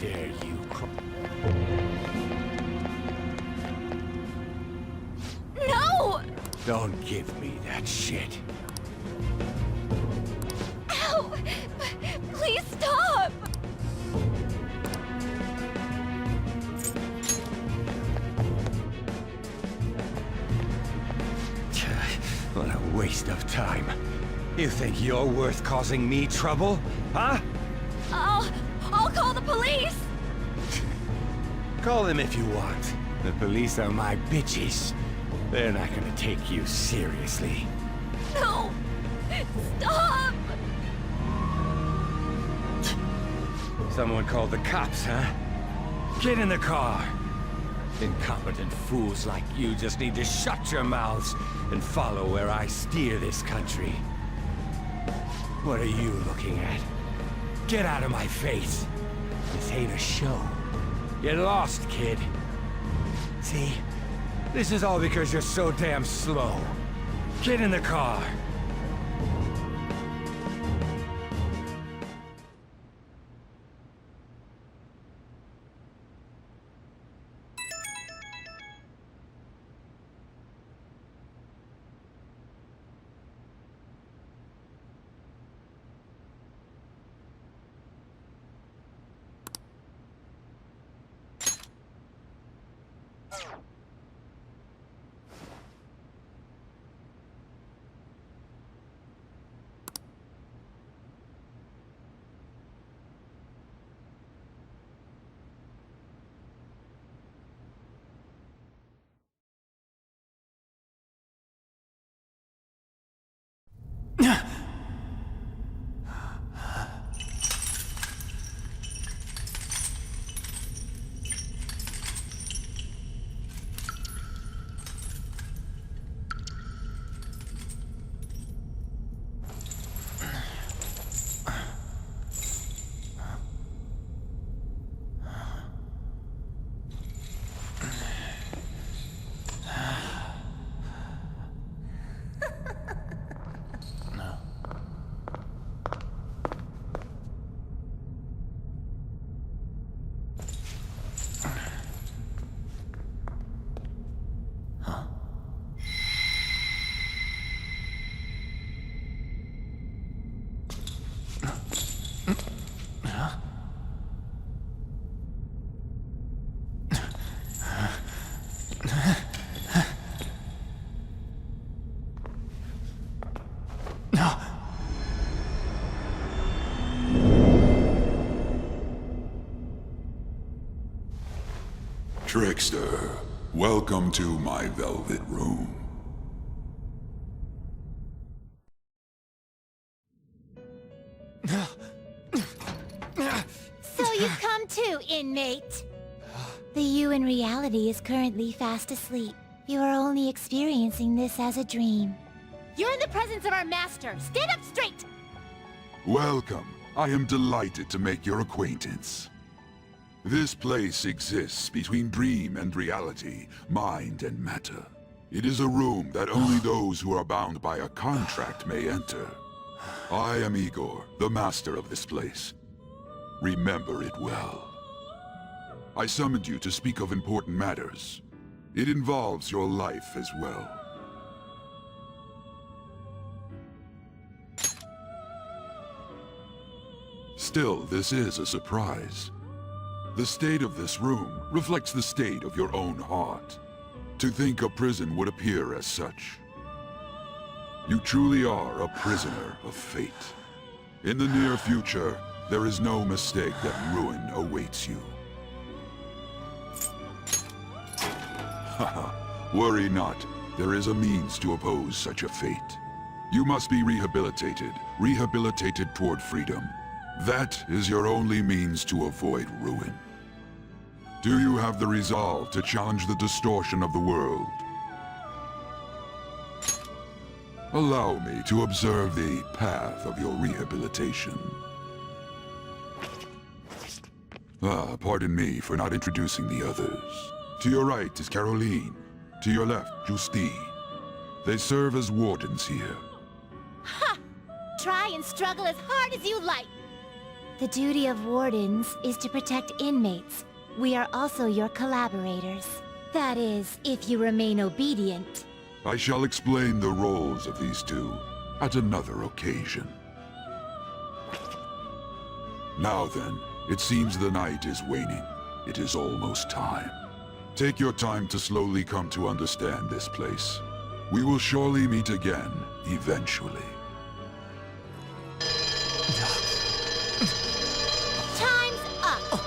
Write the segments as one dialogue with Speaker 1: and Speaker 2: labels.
Speaker 1: dare you call...
Speaker 2: No!
Speaker 1: Don't give me that shit.
Speaker 2: Ow! Please stop!
Speaker 1: What a waste of time. You think you're worth causing me trouble? Huh?
Speaker 2: I'll call the police!
Speaker 1: Call them if you want. The police are my bitches. They're not gonna take you seriously.
Speaker 2: No! Stop!
Speaker 1: Someone called the cops, huh? Get in the car. Incompetent fools like you just need to shut your mouths and follow where I steer this country. What are you looking at? Get out of my face. This ain't a show. Get lost, kid. See? This is all because you're so damn slow. Get in the car.
Speaker 3: Trickster, welcome to my velvet room.
Speaker 2: So you've come too, inmate. The you in reality is currently fast asleep. You are only experiencing this as a dream. You're in the presence of our master. Stand up straight!
Speaker 3: Welcome. I am delighted to make your acquaintance. This place exists between dream and reality, mind and matter. It is a room that only those who are bound by a contract may enter. I am Igor, the master of this place. Remember it well. I summoned you to speak of important matters. It involves your life as well. Still, this is a surprise. The state of this room reflects the state of your own heart. To think a prison would appear as such. You truly are a prisoner of fate. In the near future, there is no mistake that ruin awaits you. Haha, worry not. There is a means to oppose such a fate. You must be rehabilitated toward freedom. That is your only means to avoid ruin. Do you have the resolve to challenge the distortion of the world? Allow me to observe the path of your rehabilitation. Pardon me for not introducing the others. To your right is Caroline. To your left, Justine. They serve as wardens here.
Speaker 2: Ha! Try and struggle as hard as you like. The duty of wardens is to protect inmates. We are also your collaborators. That is, if you remain obedient.
Speaker 3: I shall explain the roles of these two at another occasion. Now then, it seems the night is waning. It is almost time. Take your time to slowly come to understand this place. We will surely meet again, eventually.
Speaker 2: Time's up!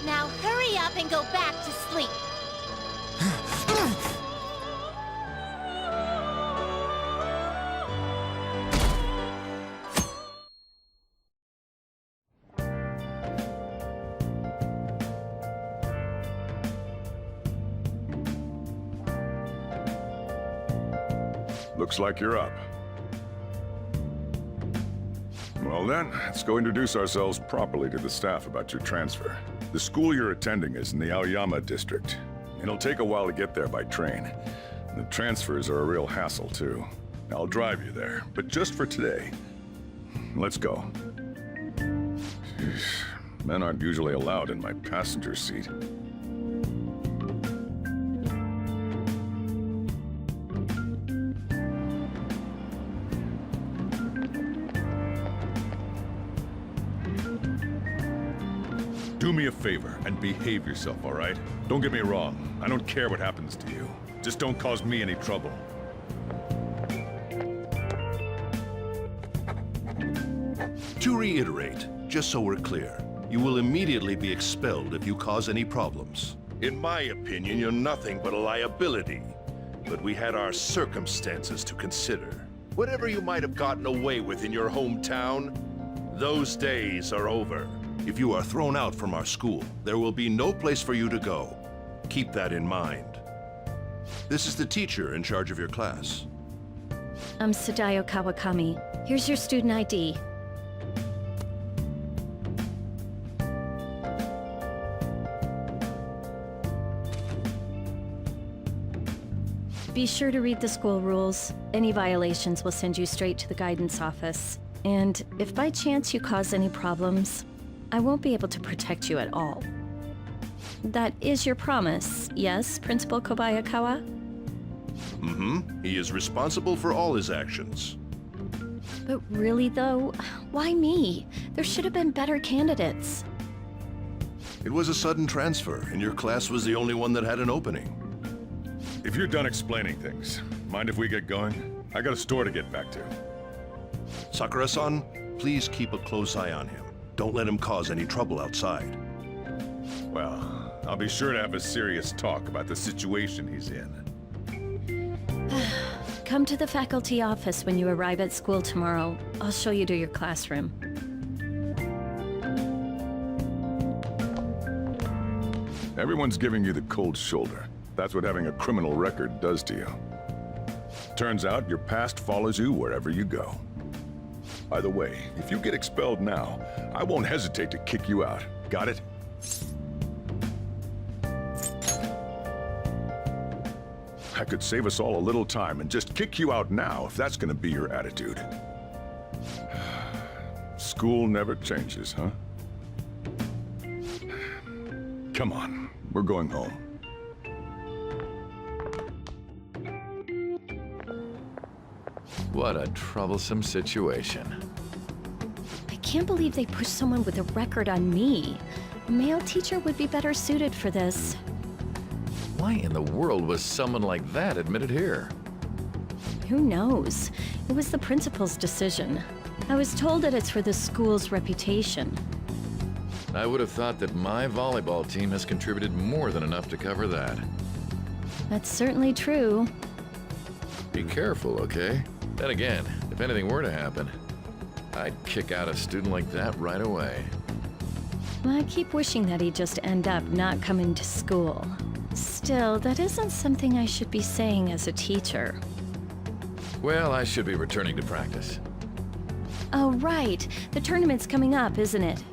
Speaker 2: Now hurry up and go back to sleep.
Speaker 4: Looks like you're up. Well then, let's go introduce ourselves properly to the staff about your transfer. The school you're attending is in the Aoyama district. It'll take a while to get there by train. The transfers are a real hassle too. I'll drive you there, but just for today. Let's go. Men aren't usually allowed in my passenger seat. Do me a favor and behave yourself, all right? Don't get me wrong. I don't care what happens to you. Just don't cause me any trouble.
Speaker 5: To reiterate, just so we're clear, you will immediately be expelled if you cause any problems. In my opinion, you're nothing but a liability. But we had our circumstances to consider. Whatever you might have gotten away with in your hometown, those days are over. If you are thrown out from our school, there will be no place for you to go. Keep that in mind. This is the teacher in charge of your class.
Speaker 6: I'm Sadayo Kawakami. Here's your student ID. Be sure to read the school rules. Any violations will send you straight to the guidance office. And if by chance you cause any problems, I won't be able to protect you at all. That is your promise, yes, Principal Kobayakawa?
Speaker 5: Mm-hmm. He is responsible for all his actions.
Speaker 6: But really though, why me? There should have been better candidates.
Speaker 5: It was a sudden transfer, and your class was the only one that had an opening.
Speaker 4: If you're done explaining things, mind if we get going? I got a store to get back to.
Speaker 5: Sakura-san, please keep a close eye on him. Don't let him cause any trouble outside.
Speaker 4: Well, I'll be sure to have a serious talk about the situation he's in.
Speaker 6: Come to the faculty office when you arrive at school tomorrow. I'll show you to your classroom.
Speaker 4: Everyone's giving you the cold shoulder. That's what having a criminal record does to you. Turns out your past follows you wherever you go. By the way, if you get expelled now, I won't hesitate to kick you out. Got it? I could save us all a little time and just kick you out now if that's gonna be your attitude. School never changes, huh? Come on, we're going home.
Speaker 7: What a troublesome situation.
Speaker 6: I can't believe they pushed someone with a record on me. A male teacher would be better suited for this.
Speaker 7: Why in the world was someone like that admitted here?
Speaker 6: Who knows? It was the principal's decision. I was told that it's for the school's reputation.
Speaker 7: I would have thought that my volleyball team has contributed more than enough to cover that.
Speaker 6: That's certainly true.
Speaker 7: Be careful, okay? Then again, if anything were to happen, I'd kick out a student like that right away.
Speaker 6: I keep wishing that he'd just end up not coming to school. Still, that isn't something I should be saying as a teacher.
Speaker 7: Well, I should be returning to practice.
Speaker 6: Oh, right. The tournament's coming up, isn't it?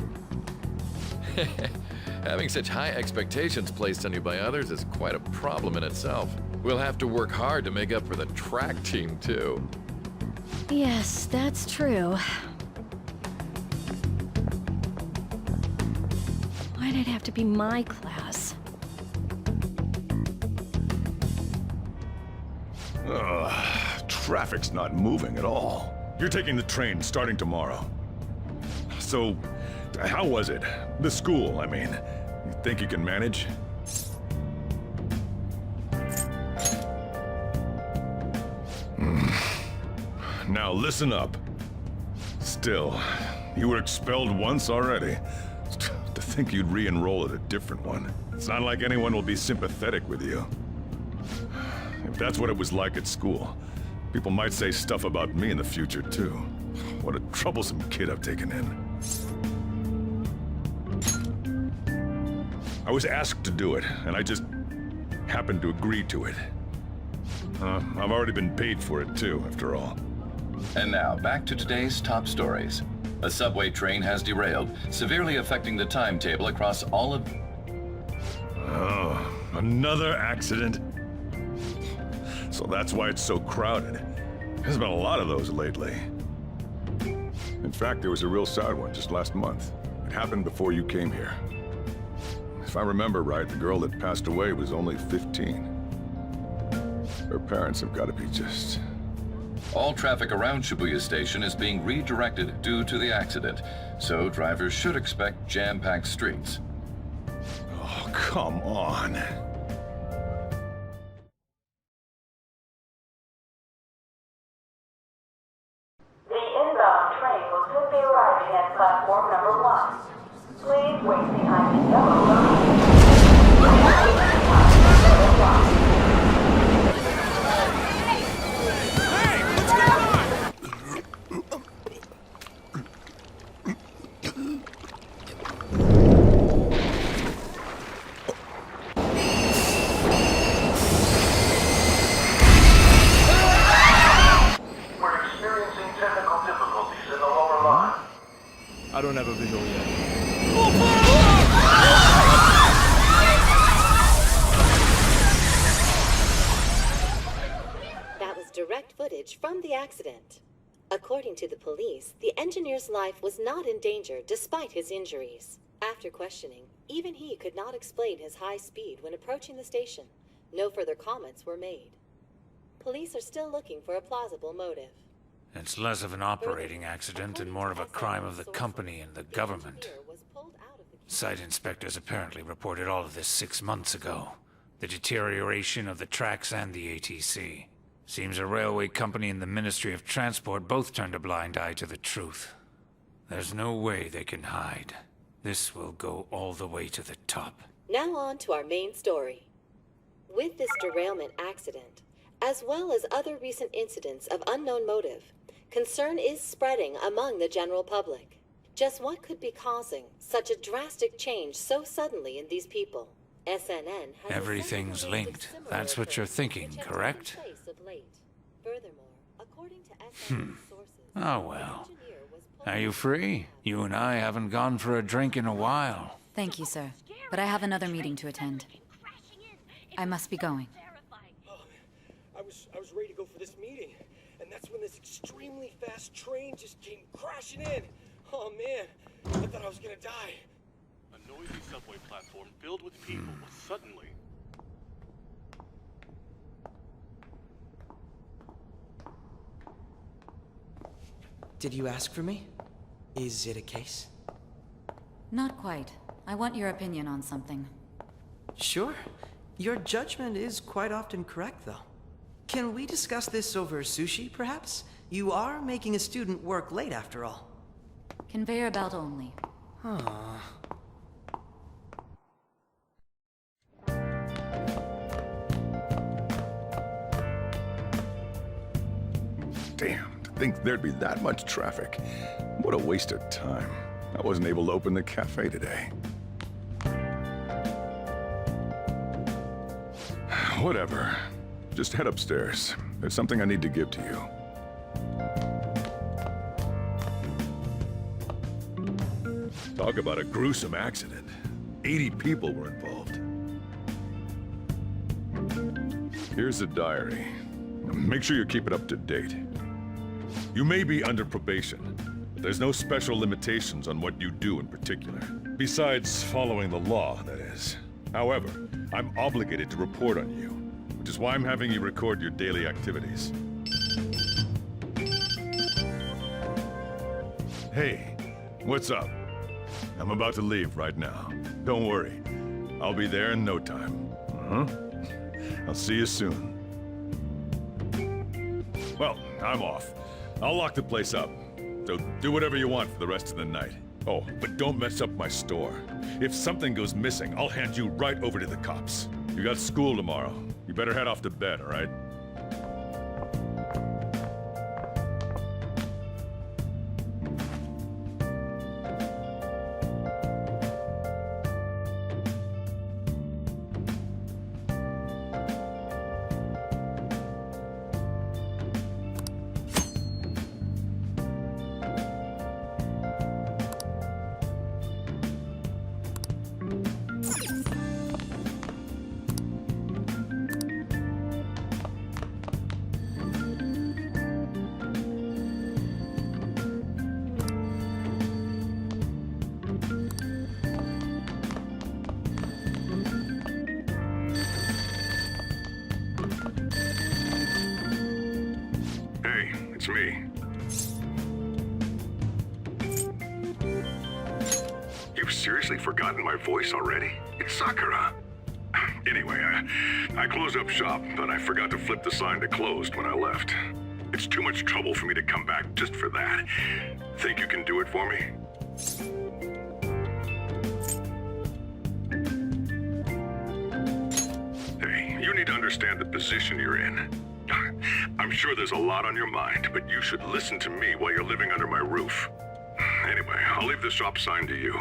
Speaker 7: Having such high expectations placed on you by others is quite a problem in itself. We'll have to work hard to make up for the track team, too.
Speaker 6: Yes, that's true. it'd have to be my class.
Speaker 4: Traffic's not moving at all. You're taking the train starting tomorrow. So, how was it? The school, I mean. You think you can manage? Now listen up. Still, you were expelled once already. To think you'd re-enroll at a different one. It's not like anyone will be sympathetic with you. If that's what it was like at school, people might say stuff about me in the future too. What a troublesome kid I've taken in. I was asked to do it, and I just happened to agree to it. I've already been paid for it too, after all.
Speaker 8: And now, back to today's top stories. A subway train has derailed, severely affecting the timetable across all of...
Speaker 4: Oh, another accident? So that's why it's so crowded. There's been a lot of those lately. In fact, there was a real sad one just last month. It happened before you came here. If I remember right, the girl that passed away was only 15. Her parents have got to be just...
Speaker 8: All traffic around Shibuya Station is being redirected due to the accident, so drivers should expect jam-packed streets.
Speaker 4: Oh, come on.
Speaker 9: The inbound train will soon be arriving at platform number 1. Please wait behind the yellow line.
Speaker 10: I don't have a visual yet.
Speaker 11: That was direct footage from the accident. According to the police, the engineer's life was not in danger despite his injuries. After questioning, even he could not explain his high speed when approaching the station. No further comments were made. Police are still looking for a plausible motive.
Speaker 12: It's less of an operating accident and more of a crime of the company and the government. Site inspectors apparently reported all of this 6 months ago. The deterioration of the tracks and the ATC. Seems a railway company and the Ministry of Transport both turned a blind eye to the truth. There's no way they can hide. This will go all the way to the top.
Speaker 11: Now on to our main story. With this derailment accident, as well as other recent incidents of unknown motive, concern is spreading among the general public. Just what could be causing such a drastic change so suddenly in these people? SNN has
Speaker 12: Everything's linked. That's what you're thinking, correct?
Speaker 11: Furthermore, according to SNN sources,
Speaker 12: Oh well. Are you free? You and I haven't gone for a drink in a while.
Speaker 13: Thank you, sir. But I have another meeting to attend. I must be going.
Speaker 10: I was ready to go for this meeting, and that's when this extremely fast train just came crashing in. Oh man, I thought I was gonna die.
Speaker 5: A noisy subway platform filled with people was suddenly...
Speaker 10: Did you ask for me? Is it a case?
Speaker 13: Not quite. I want your opinion on something.
Speaker 10: Sure. Your judgment is quite often correct, though. Can we discuss this over sushi, perhaps? You are making a student work late, after all.
Speaker 13: Conveyor belt only.
Speaker 10: Huh.
Speaker 4: Damn, to think there'd be that much traffic. What a waste of time. I wasn't able to open the cafe today. Whatever. Just head upstairs. There's something I need to give to you. Talk about a gruesome accident. 80 people were involved. Here's a diary. Make sure you keep it up to date. You may be under probation. There's no special limitations on what you do in particular. Besides following the law, that is. However, I'm obligated to report on you, which is why I'm having you record your daily activities. Hey, what's up? I'm about to leave right now. Don't worry. I'll be there in no time. I'll see you soon. Well, I'm off. I'll lock the place up. So do whatever you want for the rest of the night. Oh, but don't mess up my store. If something goes missing, I'll hand you right over to the cops. You got school tomorrow. You better head off to bed, all right? It's me. You've seriously forgotten my voice already? It's Sakura. Anyway, I closed up shop, but I forgot to flip the sign to closed when I left. It's too much trouble for me to come back just for that. Think you can do it for me? Hey, you need to understand the position you're in. I'm sure there's a lot on your mind, but you should listen to me while you're living under my roof. Anyway, I'll leave the shop sign to you.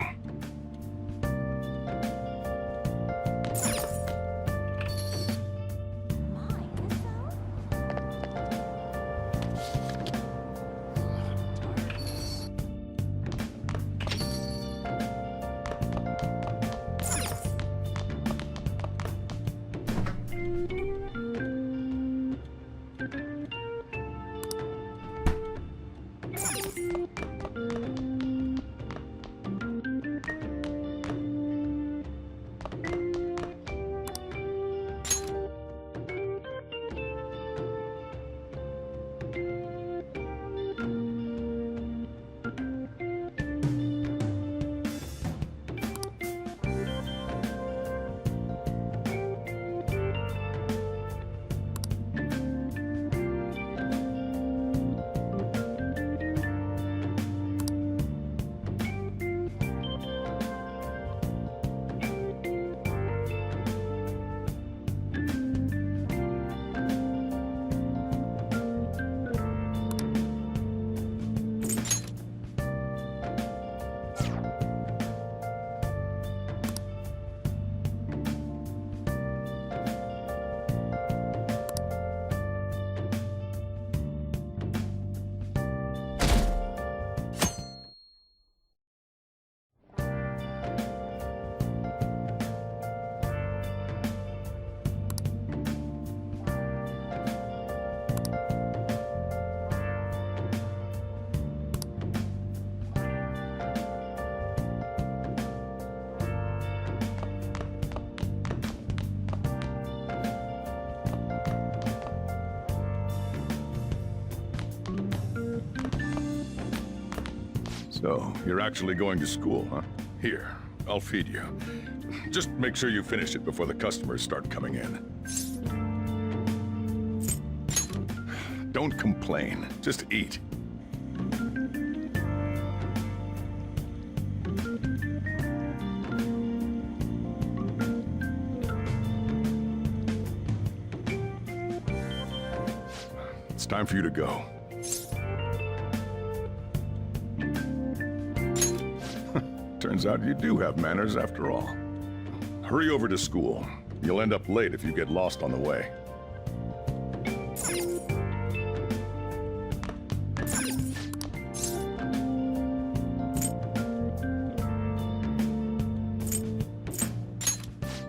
Speaker 4: So, you're actually going to school, huh? Here, I'll feed you. Just make sure you finish it before the customers start coming in. Don't complain, just eat. It's time for you to go. Turns out you do have manners after all. Hurry over to school. You'll end up late if you get lost on the way.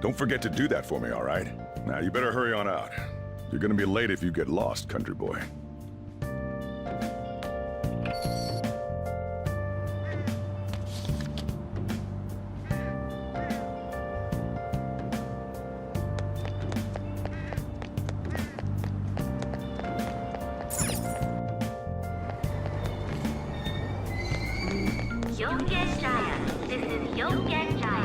Speaker 4: Don't forget to do that for me, all right? Now, you better hurry on out. You're gonna be late if you get lost, country boy.
Speaker 9: This is Yogenjaya.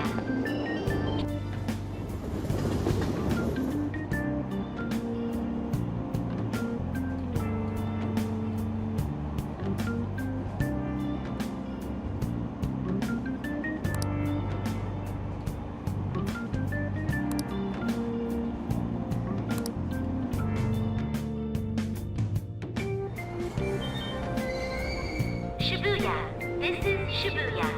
Speaker 9: Shibuya. This is Shibuya.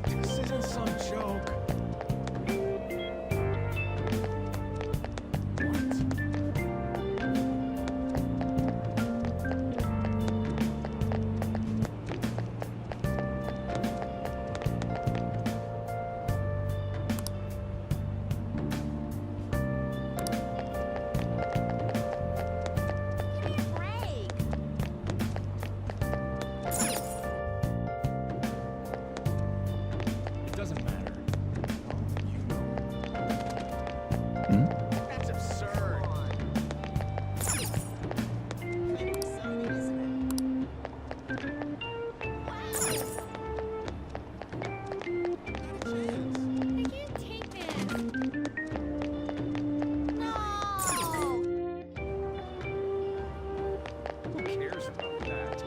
Speaker 1: This isn't some joke. It doesn't matter. You know. That's absurd. Who cares about that?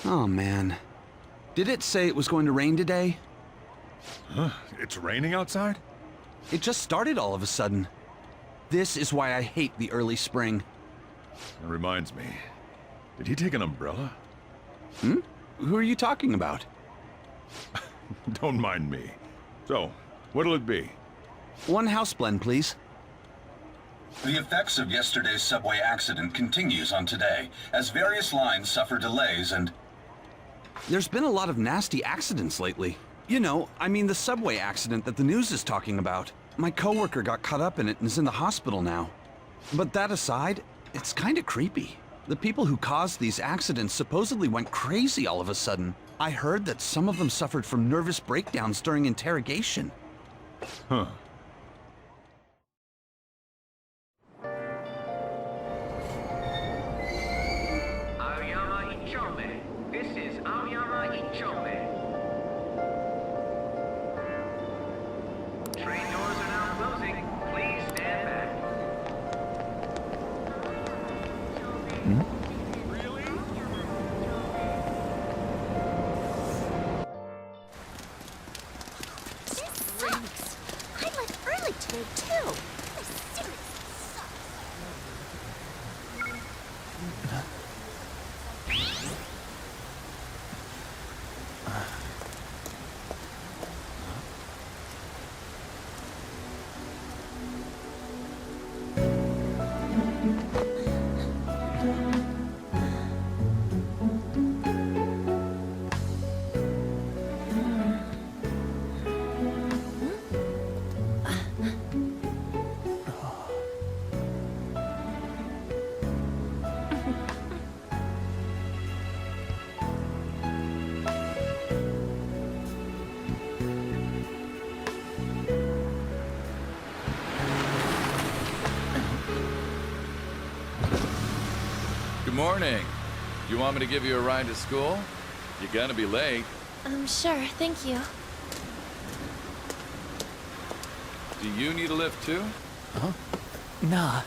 Speaker 14: Oh man. Did it say it was going to rain today?
Speaker 4: Huh? It's raining outside?
Speaker 14: It just started all of a sudden. This is why I hate the early spring.
Speaker 4: That reminds me. Did he take an umbrella?
Speaker 14: Hmm? Who are you talking about?
Speaker 4: Don't mind me. So, what'll it be?
Speaker 14: One house blend, please.
Speaker 8: The effects of yesterday's subway accident continues on today, as various lines suffer delays and...
Speaker 14: There's been a lot of nasty accidents lately. You know, I mean the subway accident that the news is talking about. My coworker got caught up in it and is in the hospital now. But that aside, it's kinda creepy. The people who caused these accidents supposedly went crazy all of a sudden. I heard that some of them suffered from nervous breakdowns during interrogation.
Speaker 4: Huh.
Speaker 15: This is Aoyama Ichome. Train doors are now closing. Please stand back.
Speaker 1: Really?
Speaker 2: This sucks. I left early today too. This seriously sucks.
Speaker 7: Good morning. You want me to give you a ride to school? You're gonna be late.
Speaker 2: Sure, thank you.
Speaker 7: Do you need a lift too?
Speaker 12: Huh? Nah.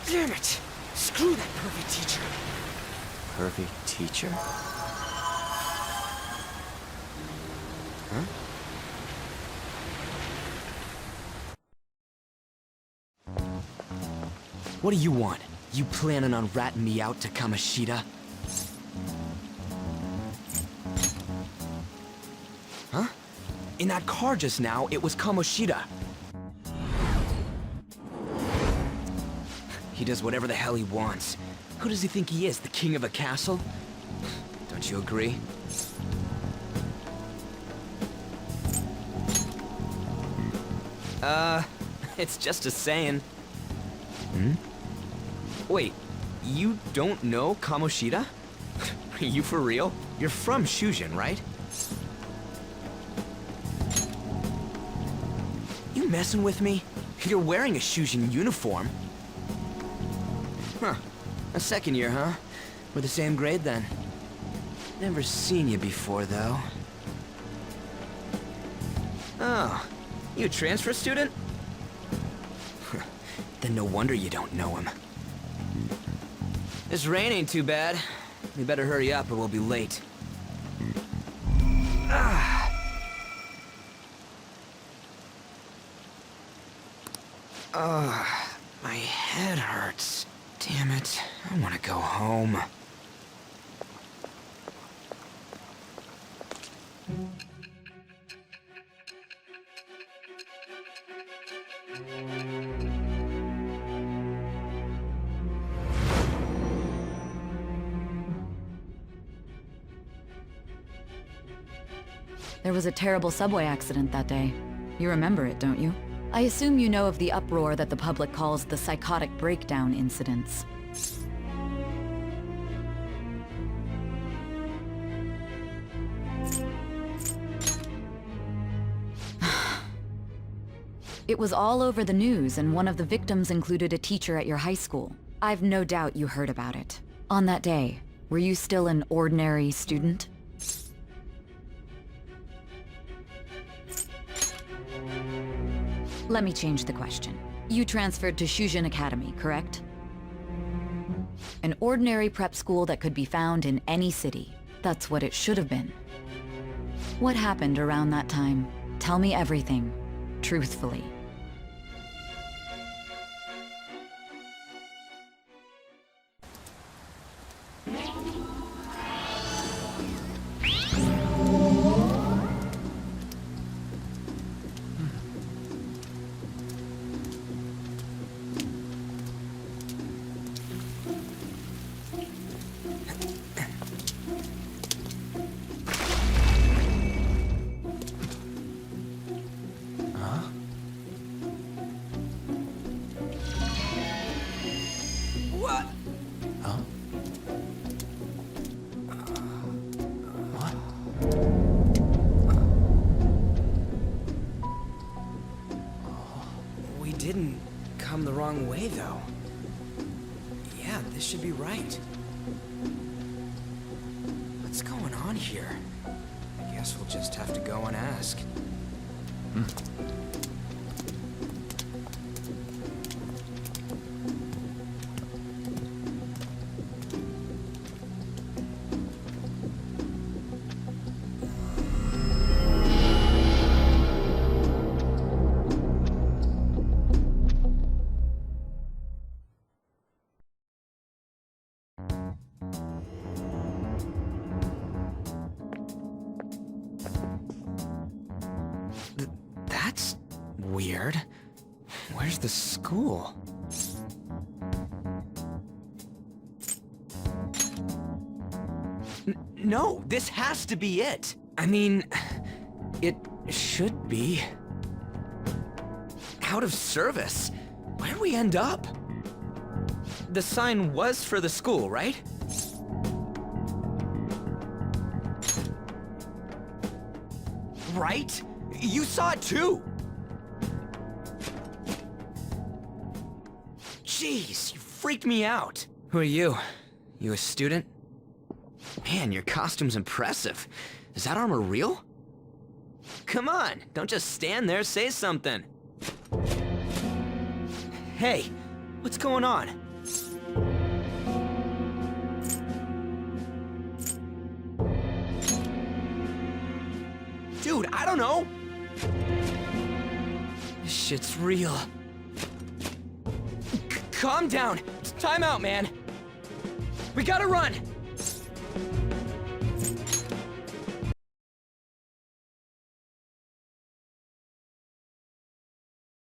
Speaker 10: Damn it! Screw that perfect teacher.
Speaker 16: Perfect teacher? Huh? What do you want? You planning on ratting me out to Kamoshida? Huh? In that car just now, it was Kamoshida. He does whatever the hell he wants. Who does he think he is, the king of a castle? Don't you agree? It's just a saying. Hmm? Wait, you don't know Kamoshida? Are you for real? You're from Shujin, right? You messing with me? You're wearing a Shujin uniform. Huh. A second year, huh? We're the same grade then. Never seen you before, though. Oh, you a transfer student? Then no wonder you don't know him. This rain ain't too bad. We better hurry up or we'll be late. My head hurts. Damn it, I want to go home.
Speaker 13: There was a terrible subway accident that day. You remember it, don't you? I assume you know of the uproar that the public calls the psychotic breakdown incidents. It was all over the news, and one of the victims included a teacher at your high school. I've no doubt you heard about it. On that day, were you still an ordinary student? Let me change the question. You transferred to Shujin Academy, correct? An ordinary prep school that could be found in any city. That's what it should have been. What happened around that time? Tell me everything, truthfully.
Speaker 16: Didn't come the wrong way, though. Yeah, this should be right. What's going on here? I guess we'll just have to go and ask. That's weird. Where's the school? No, this has to be it. I mean, it should be. Out of service. Where'd we end up? The sign was for the school, right? Right? You saw it too! Jeez, you freaked me out. Who are you? You a student? Man, your costume's impressive. Is that armor real? Come on, don't just stand there, say something. Hey, what's going on? Dude, I don't know. This shit's real. Calm down. Time out, man. We gotta run.